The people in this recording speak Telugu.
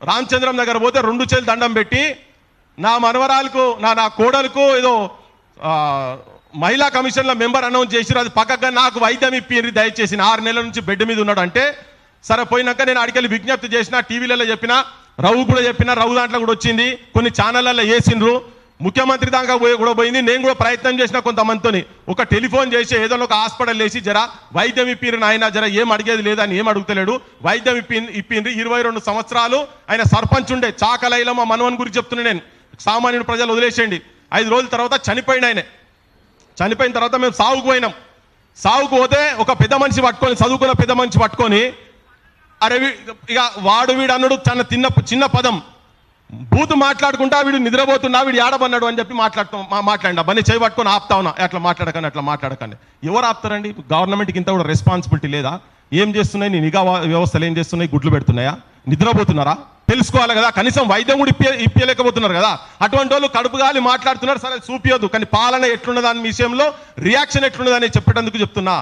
రామచంద్రం దగ్గర పోతే 2 చేతులు దండం పెట్టి నా మనవరాలకు నా కోడలకు ఏదో మహిళా కమిషన్ల మెంబర్ అనౌన్స్ చేసిరు, అది పక్కగా నాకు వైద్యం ఇప్పిరి దయచేసి 6 నెలల నుంచి బెడ్ మీద ఉన్నాడు అంటే సరే పోయినాక నేను అడికెళ్ళి విజ్ఞప్తి చేసిన, టీవీలలో చెప్పిన, రఘు కూడా చెప్పిన, రఘు దాంట్లో కూడా వచ్చింది, కొన్ని ఛానళ్ళల్లో వేసిండ్రు, ముఖ్యమంత్రి దాకా కూడా పోయింది, నేను కూడా ప్రయత్నం చేసిన కొంతమందితోని ఒక టెలిఫోన్ చేసి ఏదో ఒక హాస్పిటల్ వేసి జర వైద్యం ఇప్పిరు నాయన, జర ఏం అడిగేది లేదని ఏం అడుగుతలేడు, వైద్యం ఇప్పింది 22 సంవత్సరాలు ఆయన సర్పంచ్ ఉండే చాకలైలో మా మనవన్ గురించి చెప్తున్నా నేను, సామాన్యుడు ప్రజలు వదిలేసేయండి. 5 రోజుల తర్వాత చనిపోయిన ఆయన, చనిపోయిన తర్వాత మేము సాగుకు పోయినాం, సాగుకు పోతే ఒక పెద్ద మనిషి పట్టుకొని, చదువుకున్న పెద్ద మనిషి పట్టుకొని, అరే ఇక వాడు వీడు అన్నాడు చిన్న పదం బూతు మాట్లాడుకుంటా, వీడు నిద్రపోతున్నా, వీడు ఏడబన్నాడు అని చెప్పి మాట్లాడినా బన్నీ చేయి పట్టుకొని ఆపుతా ఉన్నా, అట్లా మాట్లాడకండి. ఎవరు ఆపుతారండి? గవర్నమెంట్కి ఇంత కూడా రెస్పాన్సిబిలిటీ లేదా? ఏం చేస్తున్నాయి నీ నిఘా వ్యవస్థలు, ఏం చేస్తున్నాయి? గుడ్లు పెడుతున్నాయా? నిద్రపోతున్నారా? తెలుసుకోవాలి కదా, కనీసం వైద్యం కూడా ఇప్పలేకపోతున్నారు కదా. అటువంటి వాళ్ళు కడుపు గాలి మాట్లాడుతున్నారు, సరే చూపియొద్దు, కానీ పాలన ఎట్లున్నదాని విషయంలో రియాక్షన్ ఎట్లున్నదని చెప్పేటందుకు చెప్తున్నా.